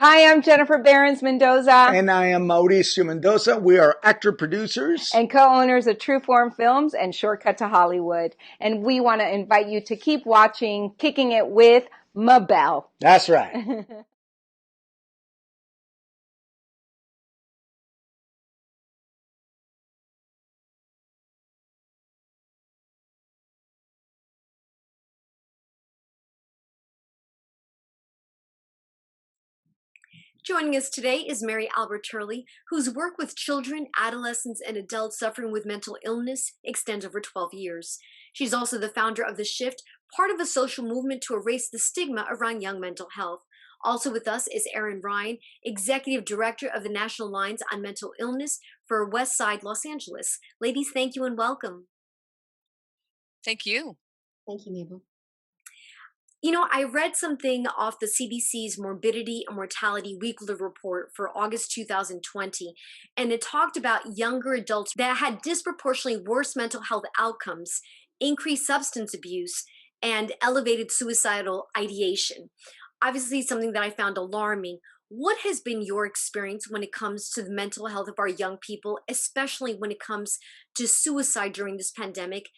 Hi, I'm Jennifer Behrens Mendoza. And I am Mauricio Mendoza. We are actor producers and co-owners of True Form Films and Shortcut to Hollywood. And we want to invite you to keep watching Kicking It with Mabel. That's right. Joining us today is Mary Albert Turley, whose work with children, adolescents, and adults suffering with mental illness extends over 12 years. She's also the founder of The Shift, part of a social movement to erase the stigma around young mental health. Also with us is Erin Ryan, Executive Director of the National Alliance on Mental Illness for West Side Los Angeles. Ladies, thank you and welcome. Thank you. Thank you, Mabel. You know, I read something off the CDC's Morbidity and Mortality Weekly Report for August 2020, and it talked about younger adults that had disproportionately worse mental health outcomes, increased substance abuse, and elevated suicidal ideation. Obviously, something that I found alarming. What has been your experience when it comes to the mental health of our young people, especially when it comes to suicide during this pandemic?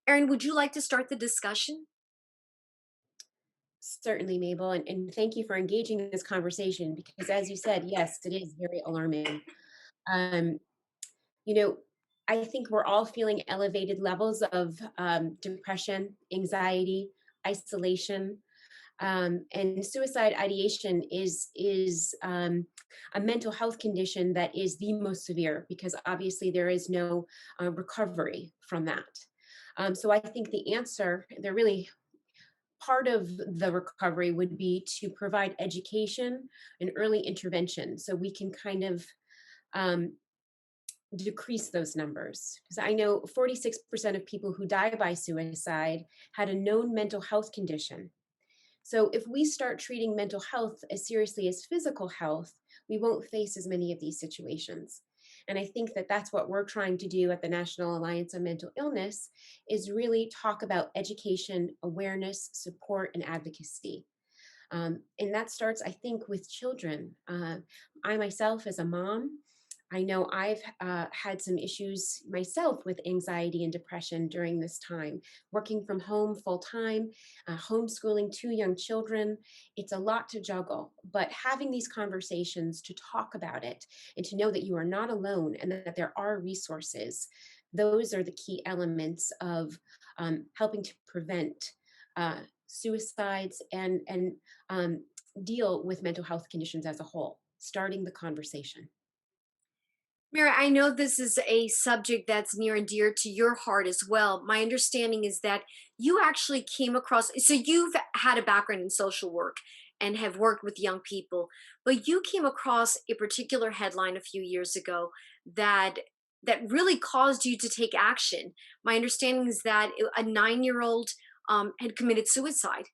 Erin, would you like to start the discussion? Certainly, Mabel, and thank you for engaging in this conversation because, as you said, yes, it is very alarming. Um, you know, I think we're all feeling elevated levels of depression, anxiety, isolation, and suicide ideation is a mental health condition that is the most severe because obviously there is no recovery from that. So I think the answer, there really part of the recovery would be to provide education and early intervention so we can kind of um, decrease those numbers. Because I know 46% of people who die by suicide had a known mental health condition. So if we start treating mental health as seriously as physical health, we won't face as many of these situations. And I think that that's what we're trying to do at the National Alliance on Mental Illness is really talk about education, awareness, support, and advocacy. And that starts, I think, with children. I myself, as a mom, I know I've had some issues myself with anxiety and depression during this time. Working from home full time, homeschooling two young children, it's a lot to juggle. But having these conversations to talk about it and to know that you are not alone and that there are resources, those are the key elements of helping to prevent suicides and deal with mental health conditions as a whole, starting the conversation. Mary, I know this is a subject that's near and dear to your heart as well. My understanding is that you actually came across, so you've had a background in social work and have worked with young people, but you came across a particular headline a few years ago that really caused you to take action. My understanding is that a 9-year-old had committed suicide.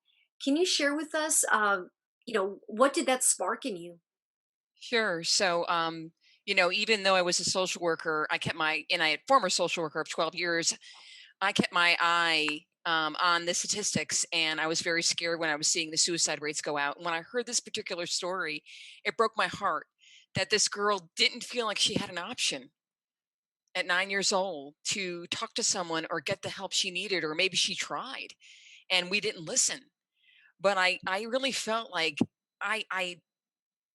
Can you share with us, what did that spark in you? Sure. So, even though I was a social worker, and I had former social worker of 12 years, I kept my eye on the statistics, and I was very scared when I was seeing the suicide rates go out. And when I heard this particular story, it broke my heart that this girl didn't feel like she had an option at 9 years old to talk to someone or get the help she needed, or maybe she tried and we didn't listen. But I really felt like I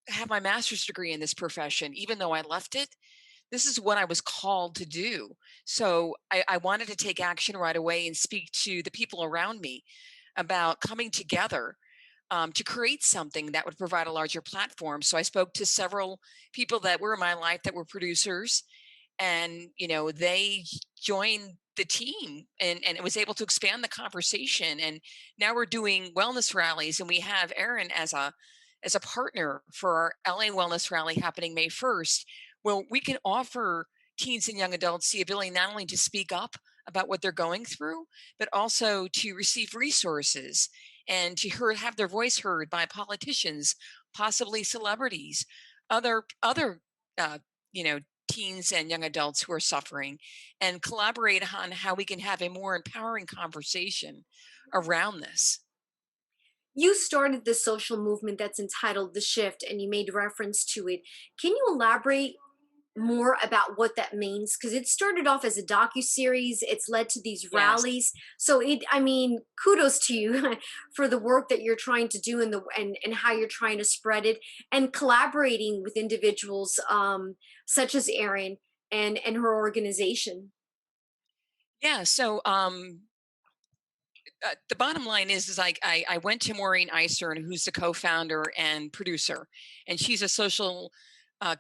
have my master's degree in this profession, even though I left it. This is what I was called to do. So I wanted to take action right away and speak to the people around me about coming together to create something that would provide a larger platform. So I spoke to several people that were in my life that were producers, and they joined the team, and it was able to expand the conversation. And now we're doing wellness rallies, and we have Erin as a partner for our LA Wellness Rally happening May 1st. Well, we can offer teens and young adults the ability not only to speak up about what they're going through, but also to receive resources and to have their voice heard by politicians, possibly celebrities, other uh, you know teens and young adults who are suffering, and collaborate on how we can have a more empowering conversation around this. You started this social movement that's entitled The Shift, and you made reference to it. Can you elaborate more about what that means? Because it started off as a docu-series, it's led to these Yes. rallies. So I mean, kudos to you for the work that you're trying to do, and how you're trying to spread it, and collaborating with individuals such as Erin and her organization. Yeah. So the bottom line is I went to Maureen Eisern, who's the co-founder and producer, and she's a social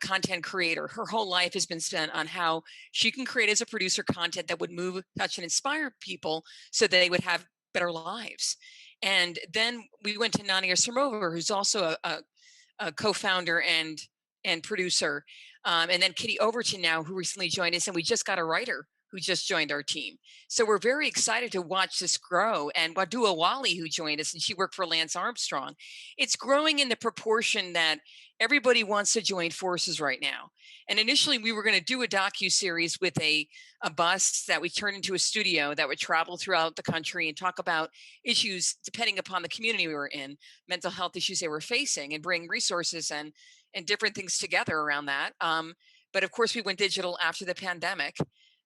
content creator. Her whole life has been spent on how she can create as a producer content that would move, touch, and inspire people so that they would have better lives. And then we went to Nania Sirmova, who's also a co-founder and producer, and then Kitty Overton now, who recently joined us, and we just got a writer who just joined our team. So we're very excited to watch this grow. And Wadua Wali, who joined us, and she worked for Lance Armstrong. It's growing in the proportion that everybody wants to join forces right now. And initially, we were going to do a docu-series with a bus that we turned into a studio that would travel throughout the country and talk about issues depending upon the community we were in, mental health issues they were facing, and bring resources and different things together around that. But of course, we went digital after the pandemic.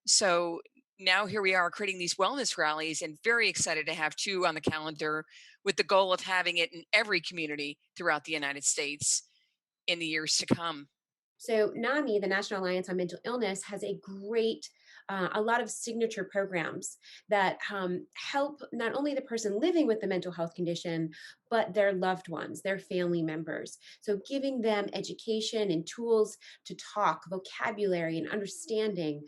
So now here we are creating these wellness rallies, and very excited to have two on the calendar with the goal of having it in every community throughout the United States in the years to come. So NAMI, the National Alliance on Mental Illness, has a lot of signature programs that help not only the person living with the mental health condition, but their loved ones, their family members. So giving them education and tools to talk, vocabulary and understanding,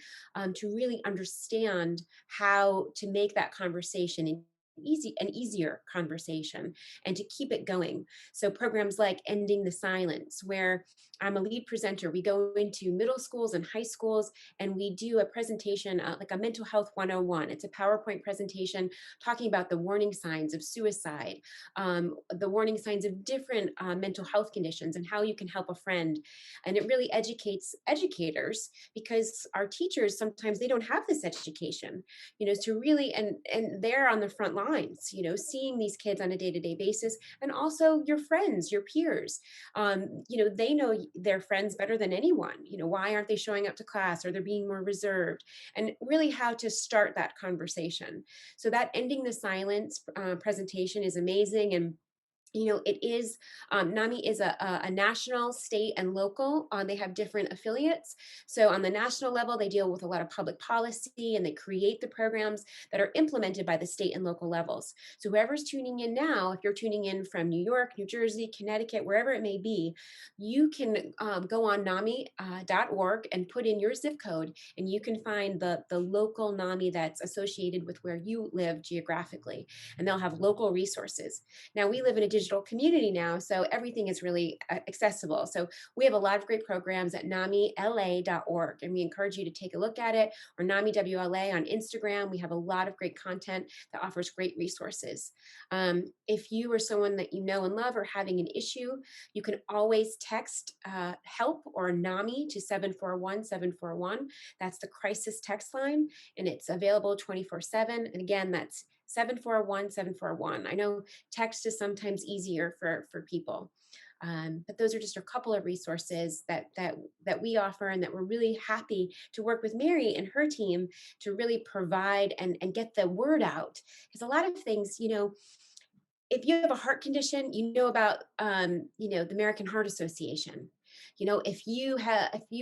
to really understand how to make that conversation an easier conversation and to keep it going. So programs like Ending the Silence, where I'm a lead presenter. We go into middle schools and high schools and we do a presentation, like a mental health 101. It's a PowerPoint presentation talking about the warning signs of suicide, the warning signs of different mental health conditions and how you can help a friend. And it really educates educators, because our teachers, sometimes they don't have this education, to really, and they're on the front lines, seeing these kids on a day-to-day basis, and also your friends, your peers. They know their friends better than anyone. Why aren't they showing up to class, or they're being more reserved, and really how to start that conversation. So that Ending the Silence presentation is amazing. And it is, NAMI is a national, state, and local. They have different affiliates. So on the national level, they deal with a lot of public policy, and they create the programs that are implemented by the state and local levels. So whoever's tuning in now, if you're tuning in from New York, New Jersey, Connecticut, wherever it may be, you can go on NAMI.org and put in your zip code, and you can find the local NAMI that's associated with where you live geographically, and they'll have local resources. Now, we live in a digital community now, so everything is really accessible. So we have a lot of great programs at NAMILA.org, and we encourage you to take a look at it, or NAMIWLA on Instagram. We have a lot of great content that offers great resources. If you or someone that you know and love are having an issue, you can always text help or NAMI to 741-741. That's the crisis text line, and it's available 24/7. And again, that's 741-741. I know text is sometimes easier for people. But those are just a couple of resources that we offer, and that we're really happy to work with Mary and her team to really provide and get the word out. Because a lot of things, if you have a heart condition, about, the American Heart Association. If you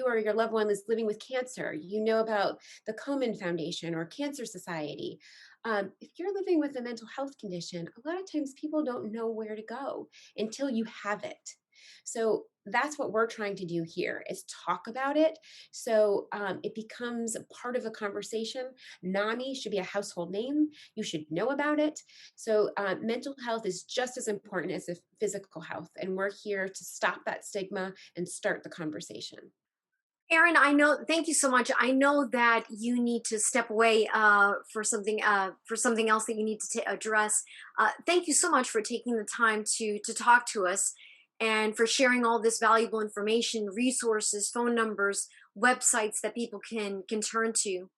or your loved one is living with cancer, about the Komen Foundation or Cancer Society. If you're living with a mental health condition, a lot of times people don't know where to go until you have it. So that's what we're trying to do here, is talk about it. So it becomes a part of the conversation. NAMI should be a household name. You should know about it. So mental health is just as important as the physical health. And we're here to stop that stigma and start the conversation. Erin, thank you so much. I know that you need to step away for something else that you need to address. Thank you so much for taking the time to talk to us, and for sharing all this valuable information, resources, phone numbers, websites that people can turn to.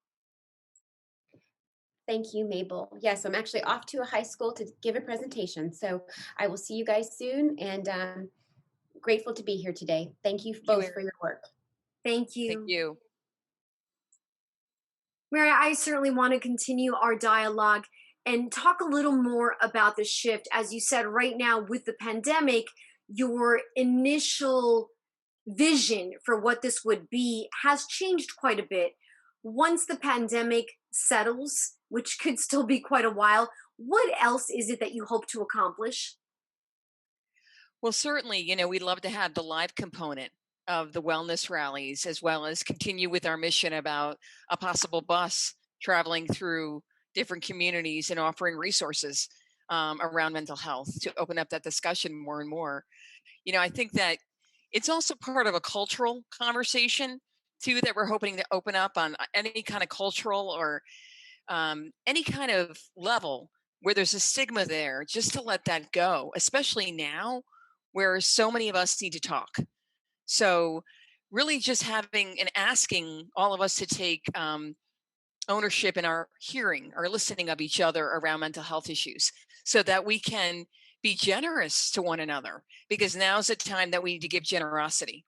Thank you, Mabel. Yes, I'm actually off to a high school to give a presentation. So I will see you guys soon, and grateful to be here today. Thank you Thank you, both for Erin. your work. Thank Thank you. you. Mary, I certainly want to continue our dialogue and talk a little more about the shift. As you said, right now with the pandemic, your initial vision for what this would be has changed quite a bit. Once the pandemic settles, which could still be quite a while, what else is it that you hope to accomplish? Well, certainly, we'd love to have the live component of the wellness rallies, as well as continue with our mission about a possible bus traveling through different communities and offering resources around mental health to open up that discussion more and more. I think that it's also part of a cultural conversation too that we're hoping to open up on any kind of cultural or any kind of level where there's a stigma there, just to let that go, especially now where so many of us need to talk. So, really, just having and asking all of us to take ownership in our hearing or listening of each other around mental health issues so that we can be generous to one another, because now's the time that we need to give generosity.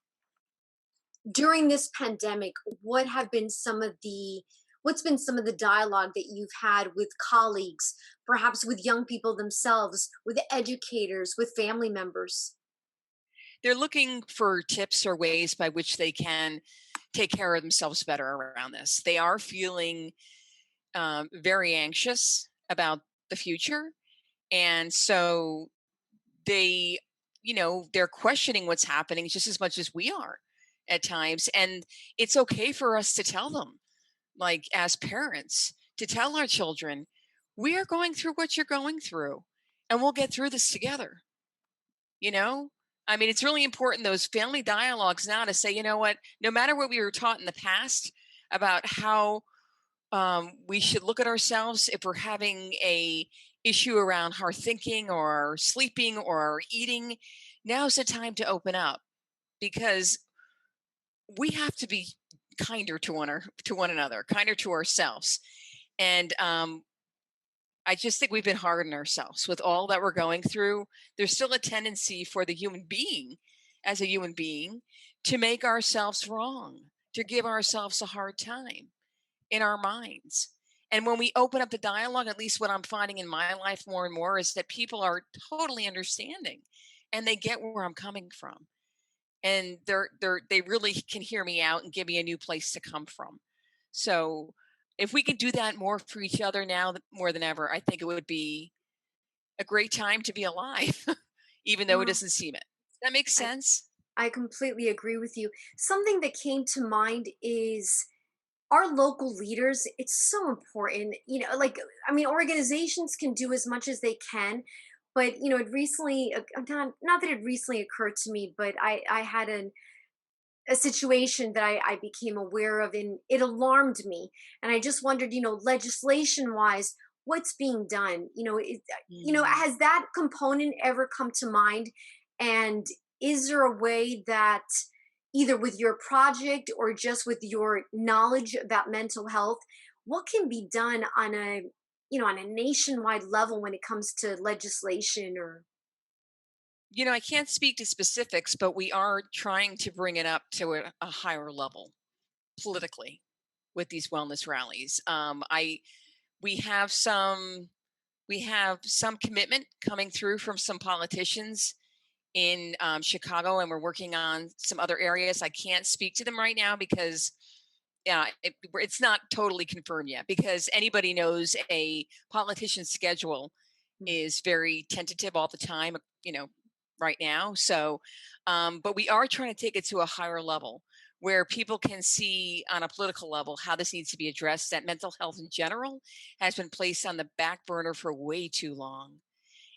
During this pandemic, what's been some of the dialogue that you've had with colleagues, perhaps with young people themselves, with educators, with family members? They're looking for tips or ways by which they can take care of themselves better around this. They are feeling very anxious about the future. And so they, they're questioning what's happening just as much as we are at times. And it's okay for us to tell them, like as parents, to tell our children, we are going through what you're going through and we'll get through this together. You know, I mean, it's really important, those family dialogues now, to say, you know what, no matter what we were taught in the past about how we should look at ourselves if we're having a issue around our thinking or our sleeping or our eating, now's the time to open up, because we have to be kinder to one another, kinder to ourselves. And I just think we've been hard on ourselves with all that we're going through. There's still a tendency for the human being, as a human being, to make ourselves wrong, to give ourselves a hard time in our minds. And when we open up the dialogue, at least what I'm finding in my life more and more is that people are totally understanding and they get where I'm coming from. And they really can hear me out and give me a new place to come from. So if we could do that more for each other now more than ever, I think it would be a great time to be alive, even though it Well, doesn't seem it. That makes I, sense. I completely agree with you. Something that came to mind is our local leaders. It's so important, like, I mean, organizations can do as much as they can, but it recently, not that it recently occurred to me, but I had a situation that I became aware of, and it alarmed me. And I just wondered, legislation wise, what's being done? Mm. Has that component ever come to mind? And is there a way that, either with your project or just with your knowledge about mental health, what can be done on a nationwide level when it comes to legislation or? I can't speak to specifics, but we are trying to bring it up to a higher level politically with these wellness rallies. We have some we have some commitment coming through from some politicians in Chicago, and we're working on some other areas. I can't speak to them right now because, yeah, it's not totally confirmed yet. Because anybody knows a politician's schedule is very tentative all the time. You know, right now. So, but we are trying to take it to a higher level where people can see on a political level how this needs to be addressed. That mental health in general has been placed on the back burner for way too long,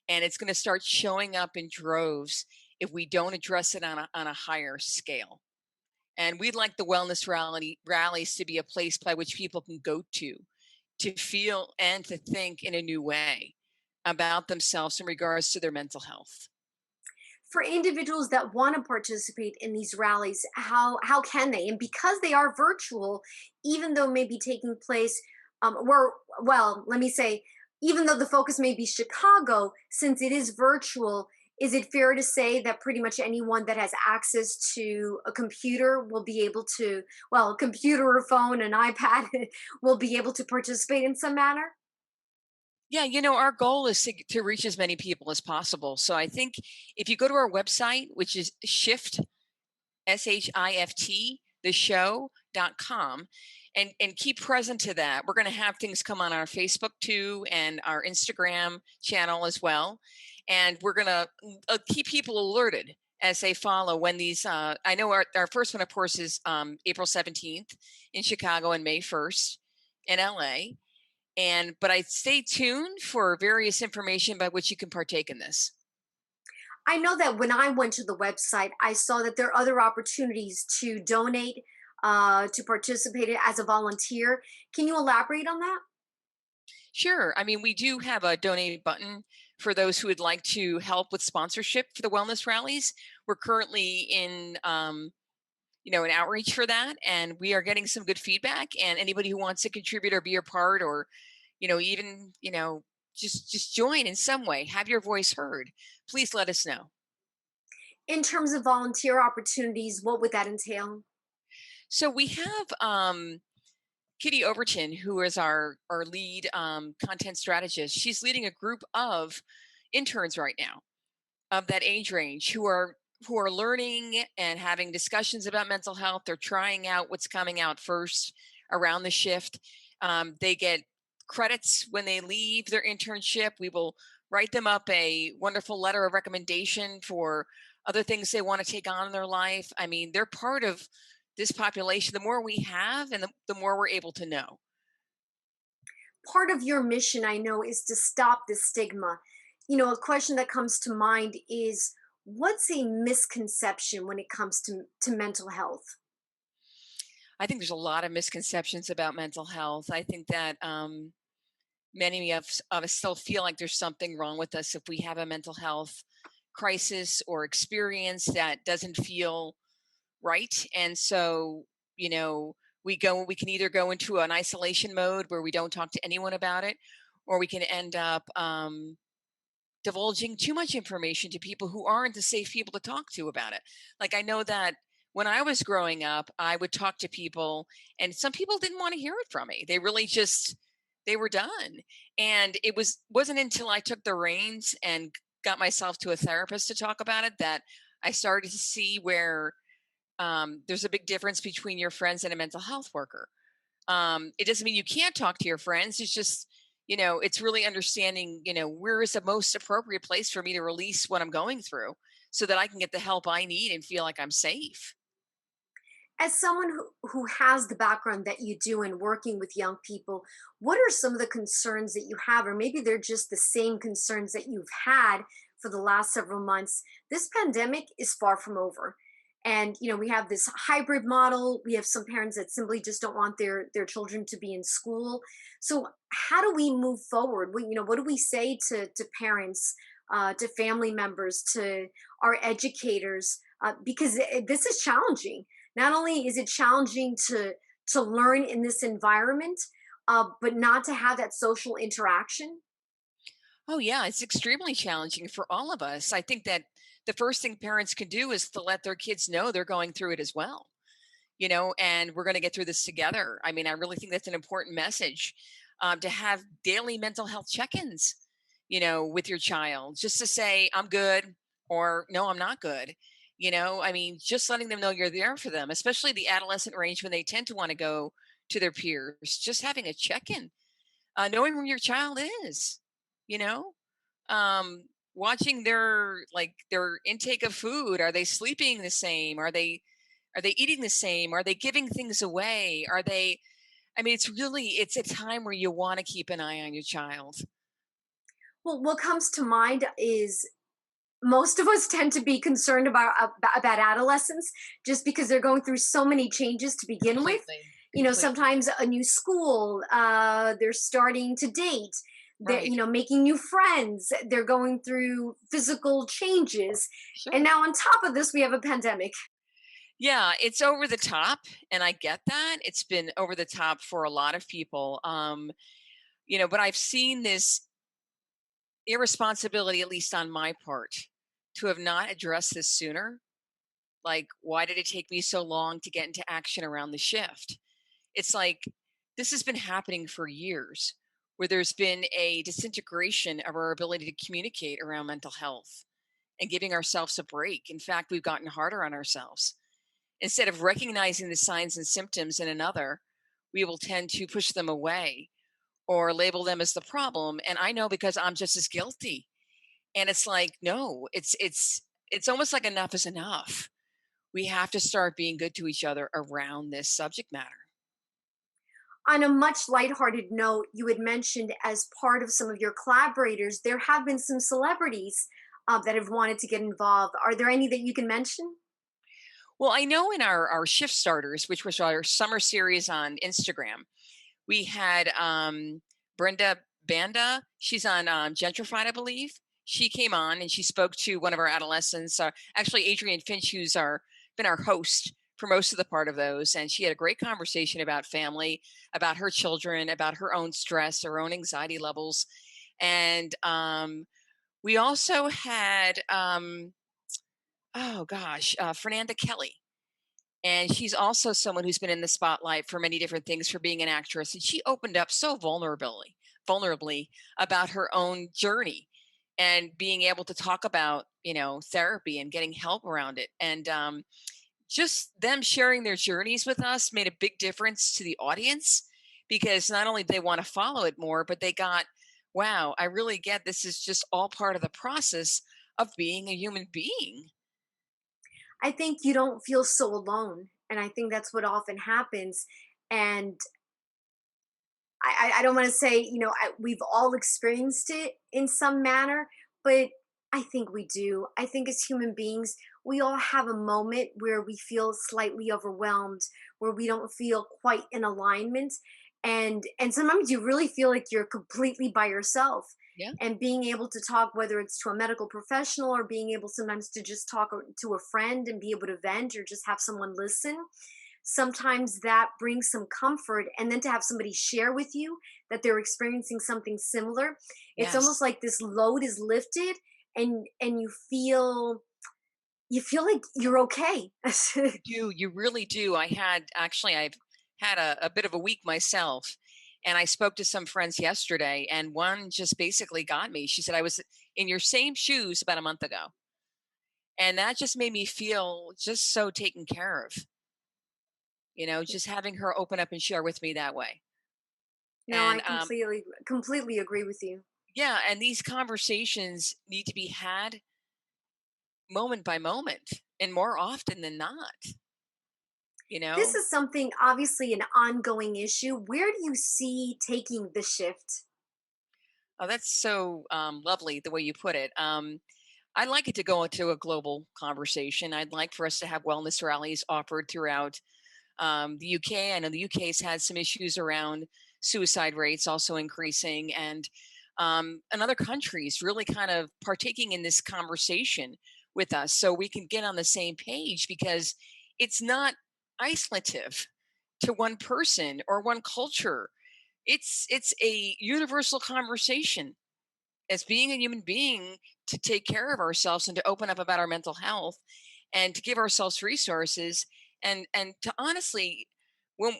and it's going to start showing up in droves if we don't address it on a higher scale. And we'd like the wellness rallies to be a place by which people can go to feel and to think in a new way about themselves in regards to their mental health. For individuals that want to participate in these rallies, how can they? And because they are virtual, even though maybe taking place we're, well, let me say, even though the focus may be Chicago, since it is virtual, is it fair to say that pretty much anyone that has access to a computer will be able to, well, a computer or phone, an iPad, will be able to participate in some manner? Yeah, our goal is to reach as many people as possible. So I think if you go to our website, which is SHIFT, the show.com, and keep present to that. We're going to have things come on our Facebook too and our Instagram channel as well. And we're going to keep people alerted as they follow when these, I know our first one, of course, is April 17th in Chicago and May 1st in LA. But I stay tuned for various information by which you can partake in this. I know that when I went to the website, I saw that there are other opportunities to donate, to participate as a volunteer. Can you elaborate on that? Sure. I mean, we do have a donate button for those who would like to help with sponsorship for the wellness rallies. We're currently in, an outreach for that, and we are getting some good feedback. And anybody who wants to contribute or be a part, or, even, just join in some way, have your voice heard, please let us know. In terms of volunteer opportunities, what would that entail? So we have Kitty Overton, who is our lead content strategist. She's leading a group of interns right now of that age range who are learning and having discussions about mental health. They're trying out what's coming out first around the shift. They get credits when they leave their internship. We will write them up a wonderful letter of recommendation for other things they want to take on in their life. I mean, they're part of this population. The more we have, and the more we're able to know. Part of your mission, I know, is to stop the stigma. A question that comes to mind is, what's a misconception when it comes to mental health? I think there's a lot of misconceptions about mental health. I think that many of us still feel like there's something wrong with us if we have a mental health crisis or experience that doesn't feel right. And so, we can either go into an isolation mode where we don't talk to anyone about it, or we can end up divulging too much information to people who aren't the safe people to talk to about it. Like, I know that when I was growing up, I would talk to people, and some people didn't want to hear it from me. They really just, they were done. And wasn't until I took the reins and got myself to a therapist to talk about it that I started to see where there's a big difference between your friends and a mental health worker. It doesn't mean you can't talk to your friends. It's just, it's really understanding, where is the most appropriate place for me to release what I'm going through so that I can get the help I need and feel like I'm safe. As someone who has the background that you do in working with young people, what are some of the concerns that you have, or maybe they're just the same concerns that you've had for the last several months? This pandemic is far from over. And we have this hybrid model. We have some parents that simply just don't want their children to be in school. So how do we move forward? What do we say to parents, to family members, to our educators? Because this is challenging. Not only is it challenging to learn in this environment, but not to have that social interaction. Oh, yeah, it's extremely challenging for all of us. I think that the first thing parents can do is to let their kids know they're going through it as well, and we're going to get through this together. I mean, I really think that's an important message, to have daily mental health check ins, with your child, just to say, I'm good, or no, I'm not good. I mean, just letting them know you're there for them, especially the adolescent range when they tend to want to go to their peers, just having a check in, knowing where your child is, you know, watching their intake of food. Are they sleeping the same? Are they eating the same? Are they giving things away? I mean, it's a time where you want to keep an eye on your child. Well, what comes to mind is most of us tend to be concerned about adolescents just because they're going through so many changes to begin with. Completely. Sometimes a new school, they're starting to date, they're Right. making new friends, they're going through physical changes, and Sure. now on top of this we have a pandemic. Yeah, it's over the top, and I get that. It's been over the top for a lot of people. But I've seen this irresponsibility, at least on my part, to have not addressed this sooner. Like, why did it take me so long to get into action around the shift? It's like this has been happening for years, where there's been a disintegration of our ability to communicate around mental health and giving ourselves a break. In fact, we've gotten harder on ourselves. Instead of recognizing the signs and symptoms in another, we will tend to push them away or label them as the problem. And I know because I'm just as guilty. And it's like, no, it's almost like enough is enough. We have to start being good to each other around this subject matter. On a much lighthearted note, you had mentioned as part of some of your collaborators, there have been some celebrities that have wanted to get involved. Are there any that you can mention? Well, I know in our shift starters, which was our summer series on Instagram, we had Brenda Banda. She's on Gentrified, I believe. She came on and she spoke to one of our adolescents. Actually, Adrienne Finch, who's been our host for most of the part of those, and she had a great conversation about family, about her children, about her own stress, her own anxiety levels, and we also had oh gosh, Fernanda Kelly. And she's also someone who's been in the spotlight for many different things for being an actress. And she opened up so vulnerably about her own journey and being able to talk about, therapy and getting help around it. And just them sharing their journeys with us made a big difference to the audience because not only they want to follow it more, but they got, wow, I really get this is just all part of the process of being a human being. I think you don't feel so alone. And I think that's what often happens. And I don't want to say, we've all experienced it in some manner, but I think we do. I think as human beings, we all have a moment where we feel slightly overwhelmed, where we don't feel quite in alignment. And sometimes you really feel like you're completely by yourself. Yeah. And being able to talk, whether it's to a medical professional or being able sometimes to just talk to a friend and be able to vent or just have someone listen, sometimes that brings some comfort. And then to have somebody share with you that they're experiencing something similar, it's Yes. almost like this load is lifted, and you feel like you're okay. You really do. I've had a bit of a week myself. And I spoke to some friends yesterday, and one just basically got me. She said, I was in your same shoes about a month ago. And that just made me feel just so taken care of, just having her open up and share with me that way. No, I And completely agree with you. yeah, and these conversations need to be had moment by moment and more often than not, you This know? is something obviously an ongoing issue. Where do you see taking the shift? Oh, that's so lovely the way you put it. I'd like it to go into a global conversation. I'd like for us to have wellness rallies offered throughout the UK. I know the UK's had some issues around suicide rates also increasing, and other countries really kind of partaking in this conversation with us so we can get on the same page because it's not isolative to one person or one culture. It's a universal conversation as being a human being to take care of ourselves and to open up about our mental health and to give ourselves resources and to honestly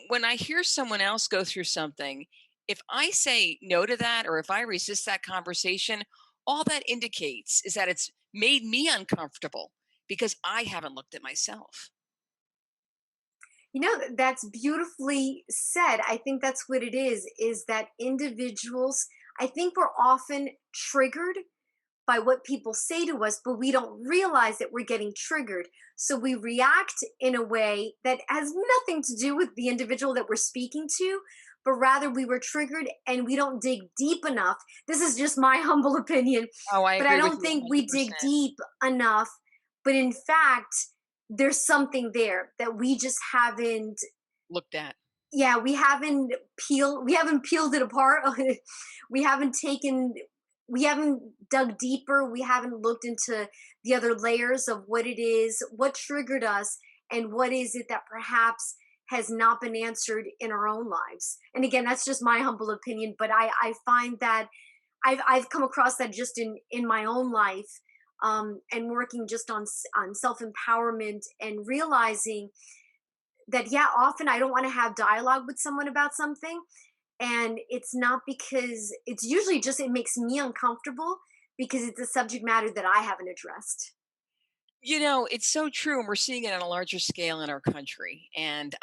when I hear someone else go through something, if I say no to that or if I resist that conversation, all that indicates is that it's made me uncomfortable because I haven't looked at myself. That's beautifully said. I think that's what it is that individuals, I think we're often triggered by what people say to us, but we don't realize that we're getting triggered. So we react in a way that has nothing to do with the individual that we're speaking to, but rather we were triggered and we don't dig deep enough. This is just my humble opinion, Oh, I but I agree with don't you think we dig 100%. deep enough. But in fact, there's something there that we just haven't, Looked at. yeah, we haven't peeled it apart. we haven't taken we haven't dug deeper, we haven't looked into the other layers of what it is, what triggered us, and what is it that perhaps has not been answered in our own lives. And again, that's just my humble opinion, but I find that I've come across that just in my own life, and working just on self empowerment and realizing that, yeah, often I don't want to have dialogue with someone about something, and it's not because it's usually just it makes me uncomfortable because it's a subject matter that I haven't addressed. It's so true, and we're seeing it on a larger scale in our country. And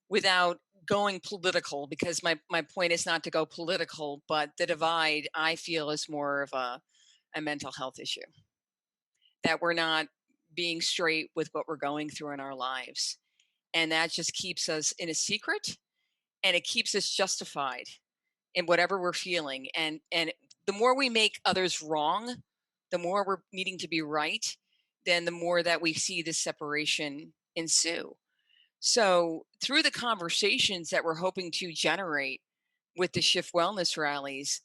without going political, because my point is not to go political, but the divide I feel is more of a mental health issue, that we're not being straight with what we're going through in our lives. And that just keeps us in a secret, and it keeps us justified in whatever we're feeling. And the more we make others wrong, the more we're needing to be right, then the more that we see this separation ensue. So through the conversations that we're hoping to generate with the Shift Wellness rallies,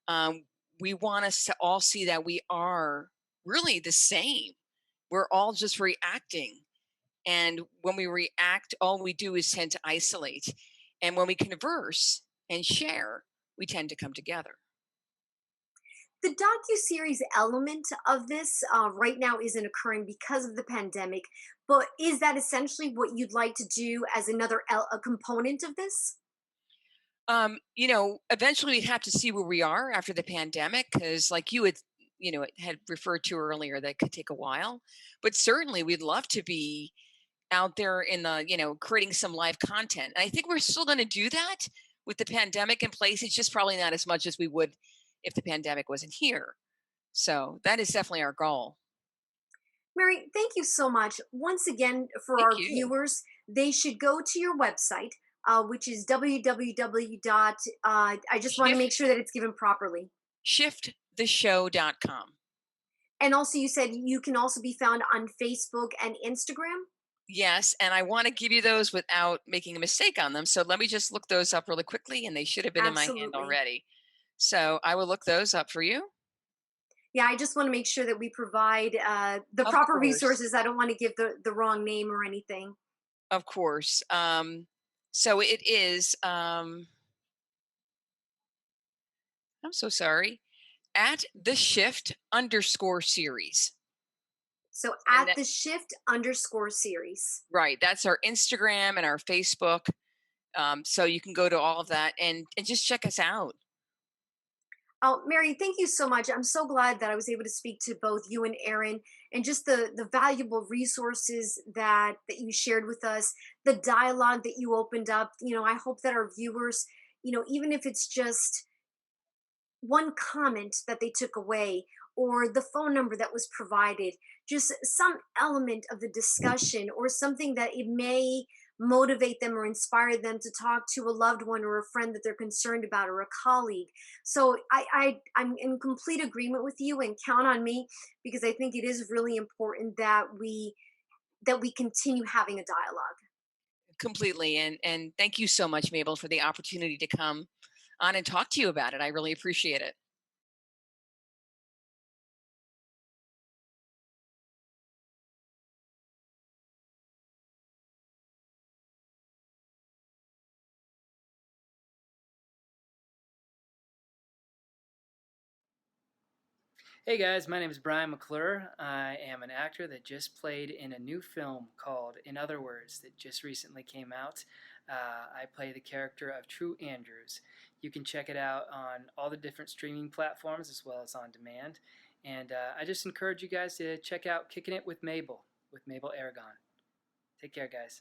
um, we want us to all see that we are really the same. We're all just reacting. And when we react, all we do is tend to isolate. And when we converse and share, we tend to come together. The docu-series element of this right now isn't occurring because of the pandemic, but is that essentially what you'd like to do as another a component of this? Eventually we have to see where we are after the pandemic, because like had referred to earlier, that could take a while. But certainly we'd love to be out there in the, creating some live content. And I think we're still going to do that with the pandemic in place. It's just probably not as much as we would if the pandemic wasn't here. So that is definitely our goal. Mary, thank you so much. Once again, for Thank our you. viewers, they should go to your website, which is www. I just want to make Shift sure that it's given properly. shifttheshow.com. And also, you said you can also be found on Facebook and Instagram. Yes, and I want to give you those without making a mistake on them. So let me just look those up really quickly, and they should have been in my hand Absolutely. already. So I will look those up for you. Yeah, I just want to make sure that we provide the Of proper course. resources. I don't want to give the wrong name or anything. Of course. So it is, I'm so sorry, at the shift underscore series. So And at that, the shift underscore series. right, that's our Instagram and our Facebook. So you can go to all of that and just check us out. Oh, Mary, thank you so much. I'm so glad that I was able to speak to both you and Aaron, and just the valuable resources that you shared with us, the dialogue that you opened up. I hope that our viewers, even if it's just one comment that they took away or the phone number that was provided, just some element of the discussion or something that it may motivate them or inspire them to talk to a loved one or a friend that they're concerned about or a colleague. So I'm in complete agreement with you, and count on me, because I think it is really important that we continue having a dialogue. Completely. And thank you so much, Mabel, for the opportunity to come on and talk to you about it. I really appreciate it. Hey guys, my name is Brian McClure. I am an actor that just played in a new film called In Other Words that just recently came out. I play the character of True Andrews. You can check it out on all the different streaming platforms as well as on demand. And I just encourage you guys to check out Kickin' It with Mabel Aragon. Take care, guys.